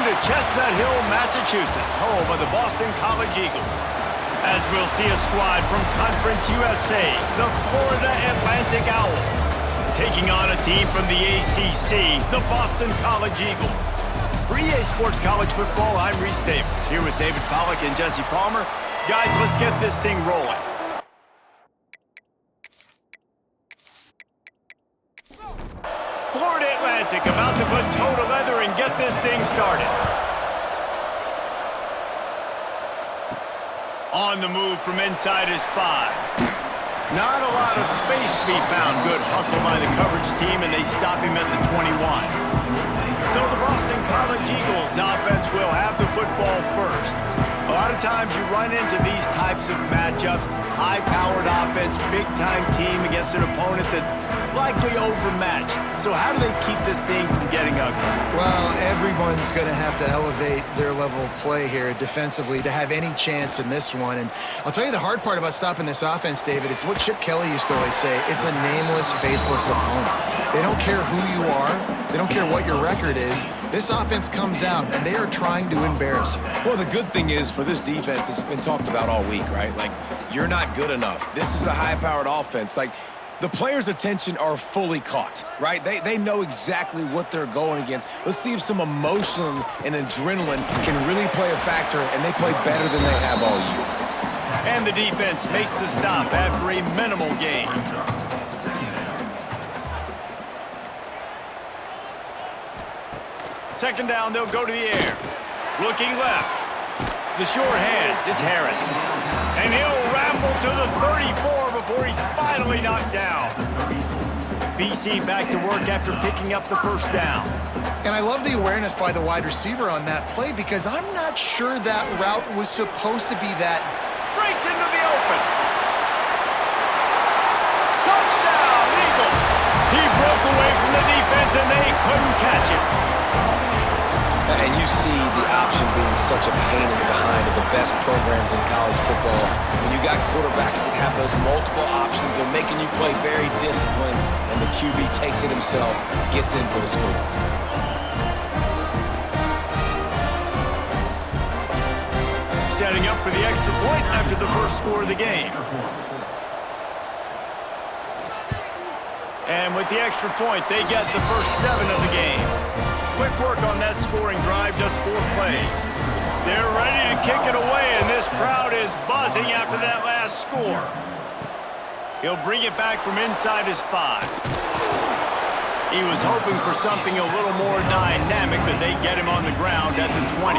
to Chestnut Hill, Massachusetts, home of the Boston College Eagles. As we'll see a squad from Conference USA, the Florida Atlantic Owls, taking on a team from the ACC, the Boston College Eagles. For EA Sports College Football, I'm Reese Davis, here with David Pollack and Jesse Palmer. Guys, let's get this thing rolling. Florida Atlantic about to put toe to leather and get this thing started. On the move from inside his 5. Not a lot of space to be found. Good hustle by the coverage team, and they stop him at the 21. So the Boston College Eagles offense will have the football first. A lot of times you run into these types of matchups, high-powered offense, big-time team against an opponent that's likely overmatched. So how do they keep this thing from getting ugly? Well, everyone's going to have to elevate their level of play here defensively to have any chance in this one. And I'll tell you the hard part about stopping this offense, David, it's what Chip Kelly used to always say. It's a nameless, faceless opponent. They don't care who you are. They don't care what your record is. This offense comes out, and they are trying to embarrass you. Well, the good thing is for this defense, it's been talked about all week, right? Like, you're not good enough. This is a high-powered offense. Like, the players' attention are fully caught, right? They know exactly what they're going against. Let's see if some emotion and adrenaline can really play a factor, and they play better than they have all year. And the defense makes the stop after a minimal gain. Second down, they'll go to the air. Looking left. The short hands, it's Harris. And he'll ramble to the 34 before he's finally knocked down. BC back to work after picking up the first down. And I love the awareness by the wide receiver on that play because I'm not sure that route was supposed to be that. Breaks into the open. Touchdown, Eagles. He broke away from the defense and they couldn't catch him. And you see the option being such a pain in the behind of the best programs in college football. When you got quarterbacks that have those multiple options, they're making you play very disciplined, and the QB takes it himself, gets in for the score. Setting up for the extra point after the first score of the game. And with the extra point, they get the first 7 of the game. Quick work on that scoring drive, just 4 plays. They're ready to kick it away, and this crowd is buzzing after that last score. He'll bring it back from inside his 5. He was hoping for something a little more dynamic, but they get him on the ground at the 20.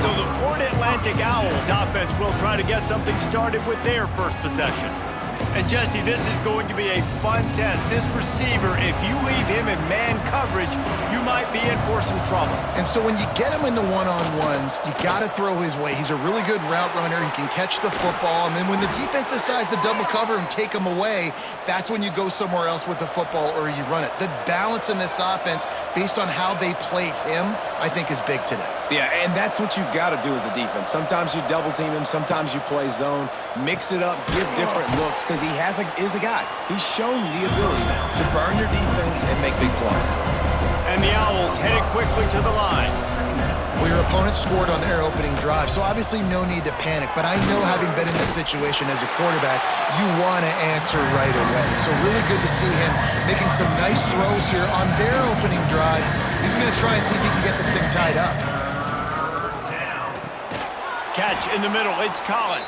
So the Florida Atlantic Owls offense will try to get something started with their first possession. And Jesse, this is going to be a fun test. This receiver, if you leave him in man coverage, you might be in for some trouble. And so when you get him in the one-on-ones, you got to throw his way. He's a really good route runner. He can catch the football. And then when the defense decides to double cover and take him away, that's when you go somewhere else with the football or you run it. The balance in this offense, based on how they play him, I think is big today. Yeah, and that's what you've got to do as a defense. Sometimes you double team him, sometimes you play zone, mix it up, give different looks, because he is a guy. He's shown the ability to burn your defense and make big plays. And the Owls headed quickly to the line. Well, your opponent scored on their opening drive, so obviously no need to panic. But I know, having been in this situation as a quarterback, you want to answer right away. So really good to see him making some nice throws here on their opening drive. He's going to try and see if he can get this thing tied up. Catch in the middle, it's Collins.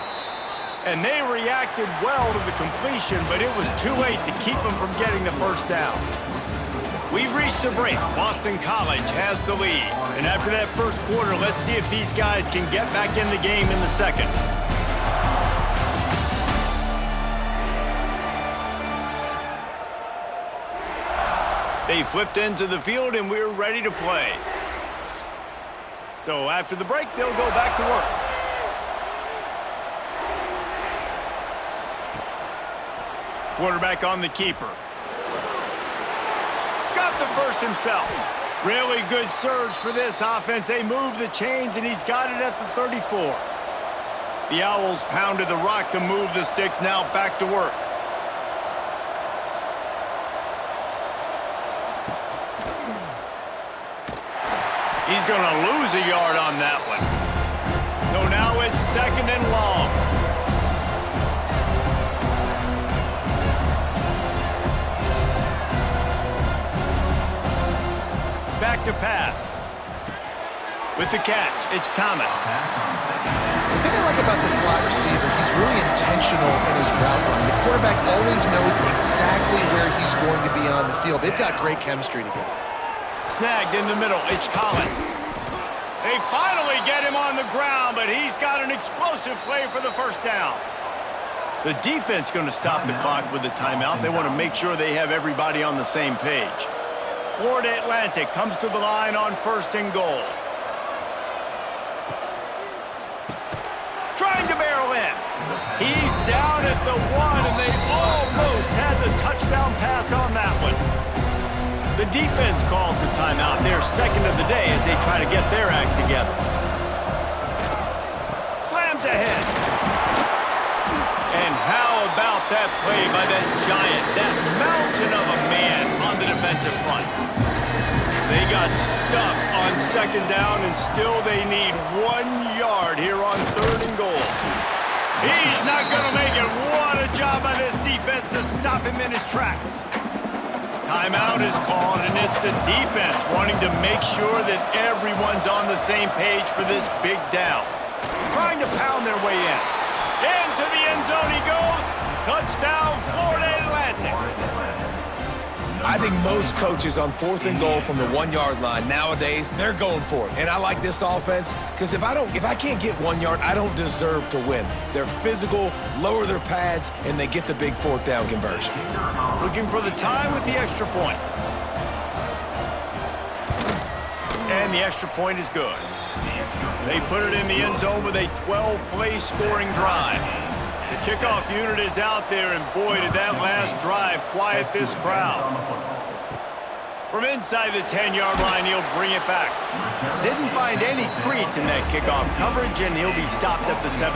And they reacted well to the completion, but it was too late to keep them from getting the first down. We've reached the break. Boston College has the lead. And after that first quarter, let's see if these guys can get back in the game in the second. They flipped into the field, and we're ready to play. So after the break, they'll go back to work. Quarterback on the keeper. Got the first himself. Really good surge for this offense. They move the chains, and he's got it at the 34. The Owls pounded the rock to move the sticks, now back to work. He's going to lose a yard on that one. So now it's 2nd and long. Back to pass. With the catch, it's Thomas. The thing I like about the slot receiver, he's really intentional in his route run. The quarterback always knows exactly where he's going to be on the field. They've got great chemistry together. Snagged in the middle, it's Collins. They finally get him on the ground, but he's got an explosive play for the first down. The defense going to stop the clock with a timeout. They want to make sure they have everybody on the same page. Florida Atlantic comes to the line on 1st and goal. Trying to barrel in. He's down at the 1, and they almost had the touchdown pass on that one. The defense calls the timeout. They're 2nd of the day as they try to get their act together. Slams ahead. And how about that play by that giant, that mountain of a man on the defensive front? They got stuffed on 2nd down, and still they need 1 yard here on 3rd and goal. He's not going to make it. What a job by this defense to stop him in his tracks. Timeout is called, and it's the defense wanting to make sure that everyone's on the same page for this big down. Trying to pound their way in. Into the end zone he goes. Touchdown, Florida Atlantic. I think most coaches on 4th and goal from the 1-yard line nowadays, they're going for it. And I like this offense because if I can't get 1 yard, I don't deserve to win. They're physical, lower their pads, and they get the big 4th down conversion. Looking for the time with the extra point. And the extra point is good. They put it in the end zone with a 12-play scoring drive. The kickoff unit is out there, and boy, did that last drive quiet this crowd. From inside the 10-yard line, he'll bring it back. Didn't find any crease in that kickoff coverage, and he'll be stopped at the 17.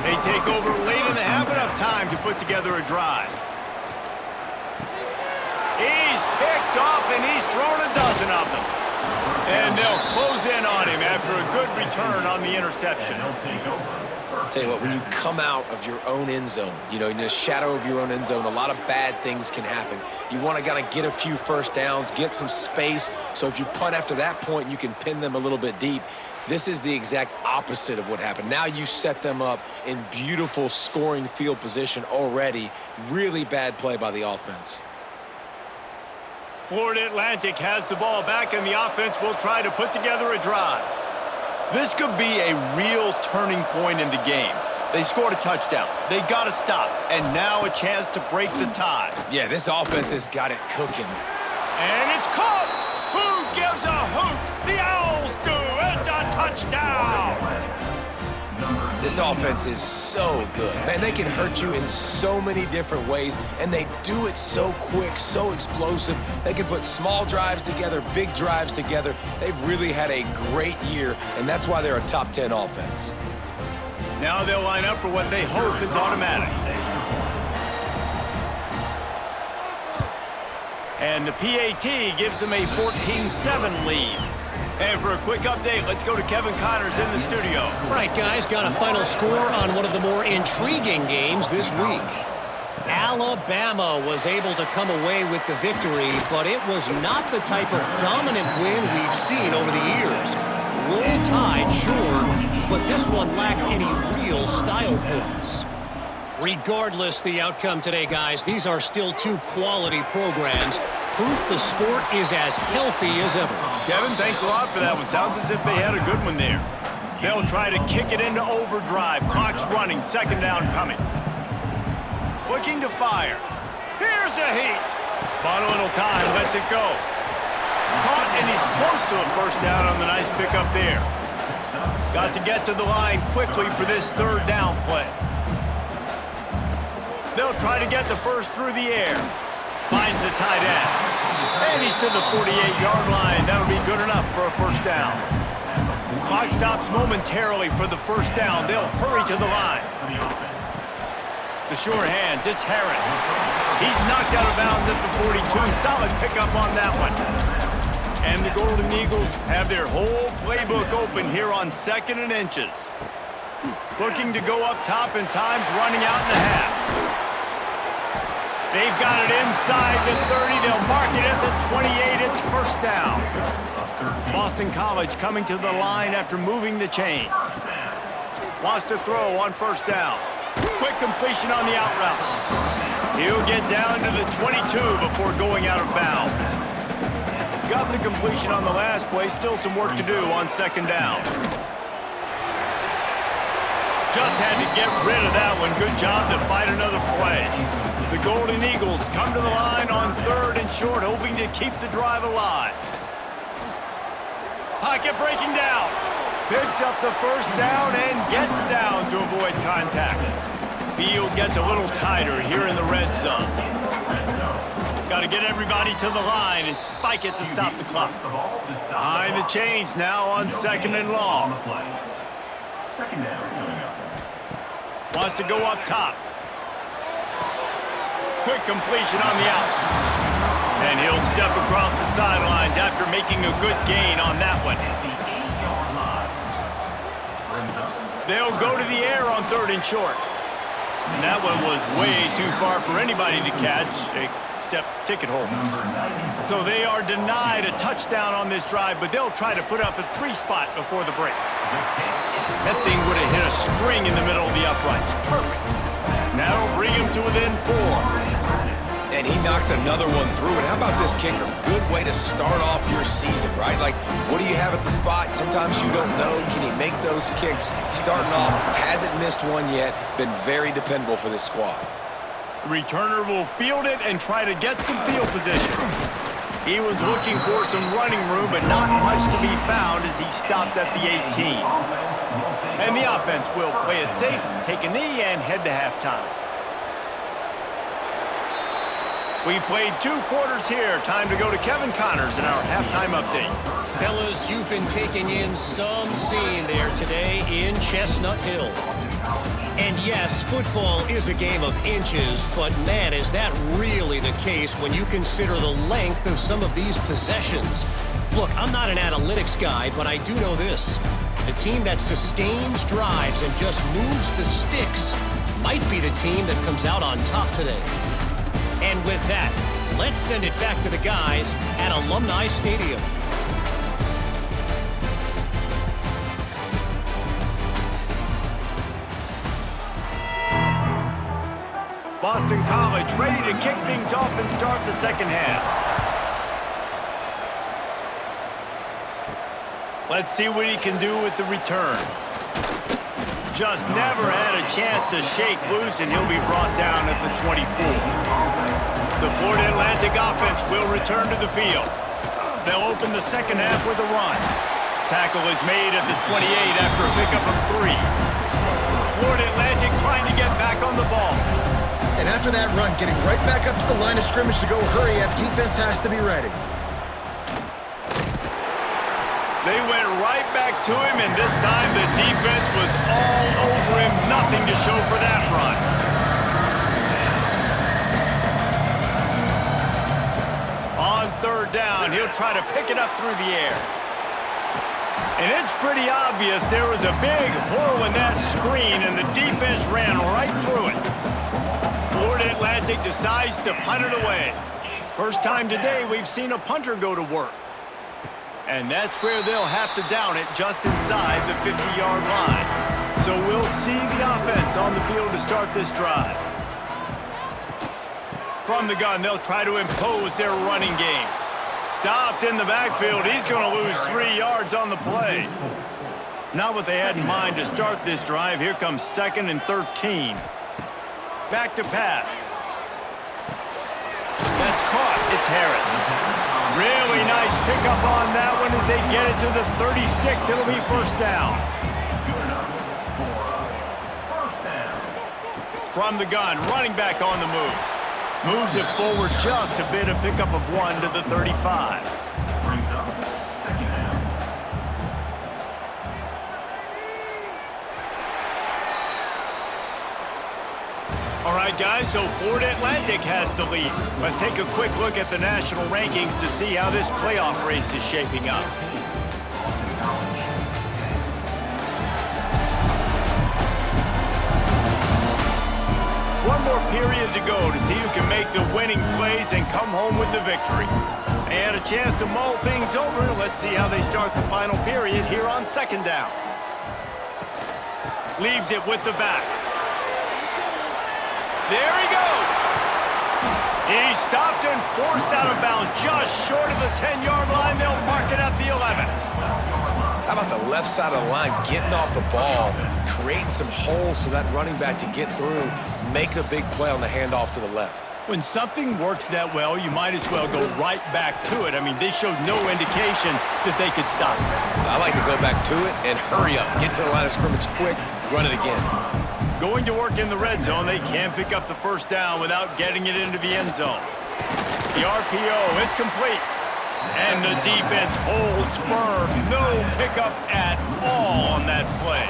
They take over late in the half, enough time to put together a drive. He's picked off, and he's thrown a dozen of them. And they'll close in on him after a good return on the interception. I'll tell you what, when you come out of your own end zone, in the shadow of your own end zone, a lot of bad things can happen. You want to get a few first downs, get some space, so if you punt after that point, you can pin them a little bit deep. This is the exact opposite of what happened. Now you set them up in beautiful scoring field position already. Really bad play by the offense. Florida Atlantic has the ball back, and the offense will try to put together a drive. This could be a real turning point in the game. They scored a touchdown. They got to stop, and now a chance to break the tie. Yeah, this offense has got it cooking. And it's caught! Who gives a hoot? The Owls do! It's a touchdown! This offense is so good. Man, they can hurt you in so many different ways, and they do it so quick, so explosive. They can put small drives together, big drives together. They've really had a great year, and that's why they're a top 10 offense. Now they'll line up for what they hope is automatic. And the PAT gives them a 14-7 lead. And for a quick update, let's go to Kevin Connors in the studio. Right, guys, got a final score on one of the more intriguing games this week. Alabama was able to come away with the victory, but it was not the type of dominant win we've seen over the years. Roll Tide, sure, but this one lacked any real style points. Regardless the outcome today, guys, these are still two quality programs. Proof the sport is as healthy as ever. Kevin, thanks a lot for that one. Sounds as if they had a good one there. They'll try to kick it into overdrive. Clock's running. 2nd down coming. Looking to fire. Here's a heat. Bought a little time. Lets it go. Caught, and he's close to a first down on the nice pickup there. Got to get to the line quickly for this 3rd down play. They'll try to get the first through the air. Finds the tight end. And he's to the 48-yard line. That'll be good enough for a first down. Clock stops momentarily for the first down. They'll hurry to the line. The sure hands, it's Harris. He's knocked out of bounds at the 42. Solid pickup on that one. And the Golden Eagles have their whole playbook open here on 2nd and inches. Looking to go up top and time's running out in the half. They've got it inside the 30. They'll mark it at the 28. It's first down. Boston College coming to the line after moving the chains. Wants to throw on first down. Quick completion on the out route. He'll get down to the 22 before going out of bounds. Got the completion on the last play. Still some work to do on 2nd down. Just had to get rid of that one. Good job to fight another play. The Golden Eagles come to the line on 3rd and short, hoping to keep the drive alive. Pocket breaking down. Picks up the first down and gets down to avoid contact. Field gets a little tighter here in the red zone. Got to get everybody to the line and spike it to stop the clock. Behind the chains now on 2nd and long. Wants to go up top. Quick completion on the out. And he'll step across the sidelines after making a good gain on that one. They'll go to the air on 3rd and short. And that one was way too far for anybody to catch, except ticket holders. So they are denied a touchdown on this drive, but they'll try to put up a 3 spot before the break. That thing would have hit a string in the middle of the uprights. Perfect. Now bring him to within 4. And he knocks another one through. And how about this kicker? Good way to start off your season, right? Like, what do you have at the spot? Sometimes you don't know. Can he make those kicks? Starting off, hasn't missed one yet. Been very dependable for this squad. Returner will field it and try to get some field position. He was looking for some running room, but not much to be found as he stopped at the 18. And the offense will play it safe, take a knee, and head to halftime. We've played 2 quarters here. Time to go to Kevin Connors in our halftime update. Fellas, you've been taking in some scene there today in Chestnut Hill. And yes, football is a game of inches, but man, is that really the case when you consider the length of some of these possessions. Look, I'm not an analytics guy, but I do know this. The team that sustains drives and just moves the sticks might be the team that comes out on top today. And with that, let's send it back to the guys at Alumni Stadium. Boston College ready to kick things off and start the 2nd half. Let's see what he can do with the return. Just never had a chance to shake loose, and he'll be brought down at the 24. The Florida Atlantic offense will return to the field. They'll open the 2nd half with a run. Tackle is made at the 28 after a pickup of 3. Florida Atlantic trying to get back on the ball. And after that run, getting right back up to the line of scrimmage to go hurry up, defense has to be ready. They went right back to him, and this time the defense was all over him. Nothing to show for that run. On 3rd down, he'll try to pick it up through the air. And it's pretty obvious there was a big hole in that screen, and the defense ran right through it. Florida Atlantic decides to punt it away. First time today we've seen a punter go to work. And that's where they'll have to down it, just inside the 50-yard line. So we'll see the offense on the field to start this drive. From the gun, they'll try to impose their running game. Stopped in the backfield. He's going to lose 3 yards on the play. Not what they had in mind to start this drive. Here comes 2nd and 13. Back to pass. That's caught. It's Harris. Really nice pickup on that one as they get it to the 36. It'll be first down. From the gun, running back on the move. Moves it forward just a bit, a pickup of 1 to the 35. All right, right, guys, so Florida Atlantic has the lead. Let's take a quick look at the national rankings to see how this playoff race is shaping up. One more period to go to see who can make the winning plays and come home with the victory. And a chance to mull things over. Let's see how they start the final period here on second down. Leaves it with the back. There he goes. He stopped and forced out of bounds just short of the 10-yard line. They'll mark it at the 11. How about the left side of the line getting off the ball, creating some holes for that running back to get through, make a big play on the handoff to the left. When something works that well, you might as well go right back to it. I mean, they showed no indication that they could stop it. I like to go back to it and hurry up. Get to the line of scrimmage quick, run it again. Going to work in the red zone, they can pick up the first down without getting it into the end zone. The RPO, it's complete. And the defense holds firm. No pickup at all on that play.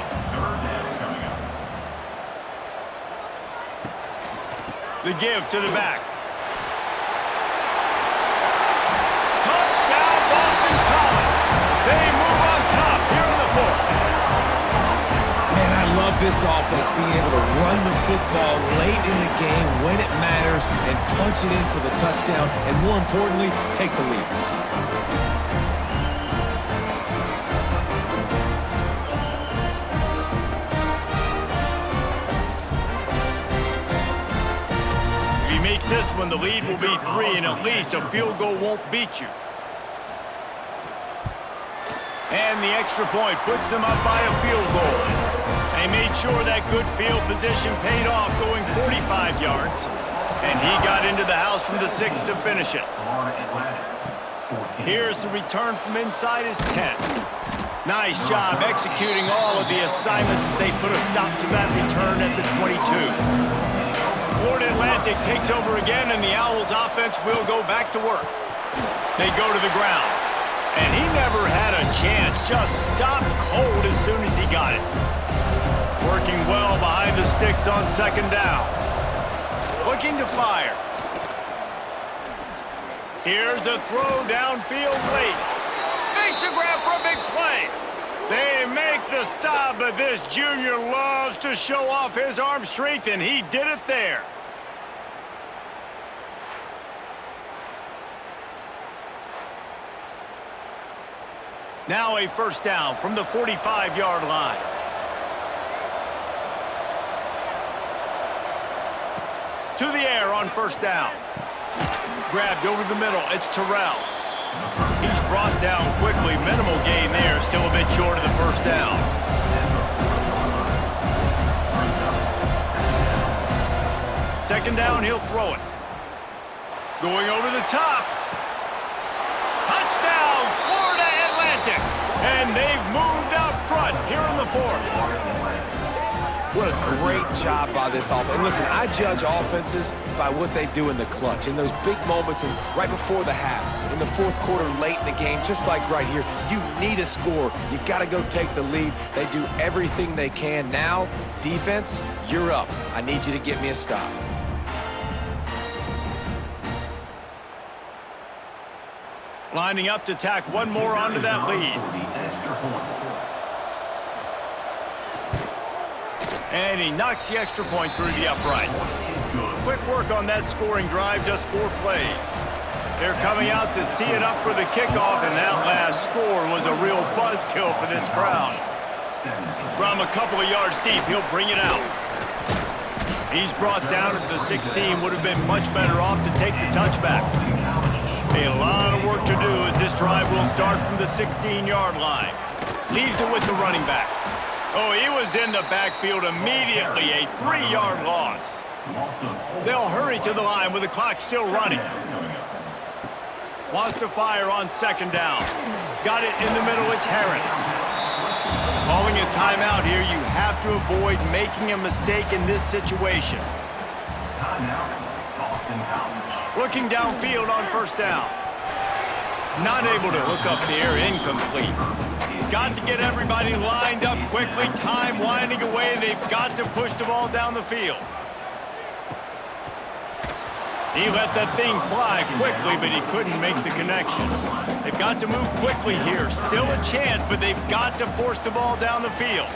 The give to the back. Touchdown, Boston College. They move on top here in the fourth. Man, I love this offense, being able to run the football late in the game when it matters and punch it in for the touchdown, and more importantly, take the lead. This one, the lead will be 3, and at least a field goal won't beat you. And the extra point puts them up by a field goal. They made sure that good field position paid off, going 45 yards. And he got into the house from the 6 to finish it. Here's the return from inside his 10. Nice job executing all of the assignments as they put a stop to that return at the 22. Florida Atlantic takes over again, and the Owls offense will go back to work. They go to the ground, and he never had a chance. Just stopped cold as soon as he got it. Working well behind the sticks on second down. Looking to fire. Here's a throw downfield late. Makes a grab for a big play. They make the stop, but this junior loves to show off his arm strength, and he did it there. Now a first down from the 45-yard line. To the air on first down. Grabbed over the middle. It's Terrell. He's brought down quickly. Minimal gain there. Still a bit short of the first down. Second down, he'll throw it. Going over the top. Touchdown, Florida Atlantic. And they've moved out front here in the fourth. What a great job by this offense. And listen, I judge offenses by what they do in the clutch, in those big moments and right before the half, in the fourth quarter, late in the game, just like right here. You need a score. You got to go take the lead. They do everything they can. Now, defense, you're up. I need you to get me a stop. Lining up to tack one more onto that lead. And he knocks the extra point through the uprights. Quick work on that scoring drive, just 4 plays. They're coming out to tee it up for the kickoff, and that last score was a real buzzkill for this crowd. From a couple of yards deep, he'll bring it out. He's brought down at the 16, would have been much better off to take the touchback. A lot of work to do as this drive will start from the 16-yard line. Leaves it with the running back. Oh, he was in the backfield immediately, a 3-yard loss. They'll hurry to the line with the clock still running. Wants to fire on second down. Got it in the middle, it's Harris. Calling a timeout here, you have to avoid making a mistake in this situation. Looking downfield on first down. Not able to hook up there, incomplete. Got to get everybody lined up quickly. Time winding away. They've got to push the ball down the field. He let that thing fly quickly, but he couldn't make the connection. They've got to move quickly here. Still a chance, but they've got to force the ball down the field.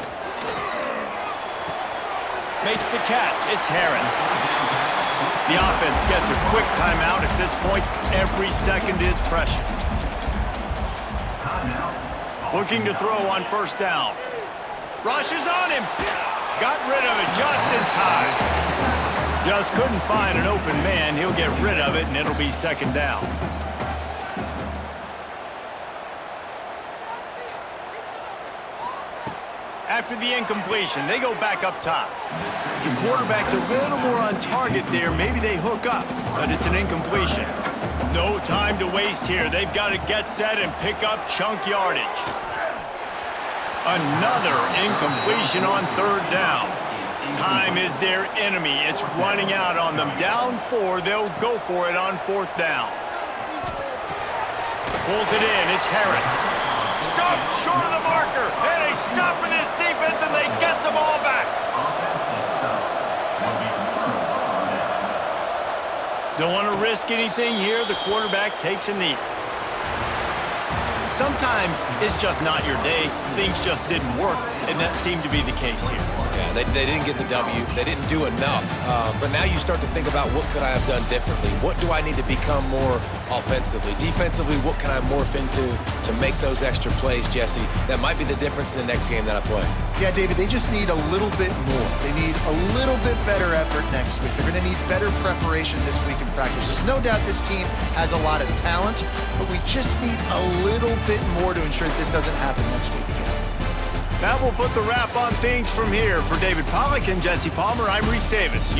Makes the catch. It's Harris. The offense gets a quick timeout. At this point, every second is precious. Looking to throw on first down. Rushes on him. Got rid of it just in time. Just couldn't find an open man. He'll get rid of it, and it'll be second down. After the incompletion, they go back up top. The quarterback's a little more on target there. Maybe they hook up, but it's an incompletion. No time to waste here. They've got to get set and pick up chunk yardage. Another incompletion on third down. Time is their enemy. It's running out on them. Down 4, they'll go for it on fourth down. Pulls it in. It's Harris. Stopped short of the marker. And they stop for this defense, and they get the ball back. Don't want to risk anything here. The quarterback takes a knee. Sometimes it's just not your day. Things just didn't work, and that seemed to be the case here. Yeah, they didn't get the W. They didn't do enough. But now you start to think about what could I have done differently? What do I need to become more offensively? Defensively, what can I morph into to make those extra plays, Jesse? That might be the difference in the next game that I play. Yeah, David, they just need a little bit more. They need a little bit better effort next week. They're going to need better preparation this week in practice. There's no doubt this team has a lot of talent, but we just need a little bit more to ensure that this doesn't happen next week again. That will put the wrap on things from here. For David Pollack and Jesse Palmer, I'm Reese Davis.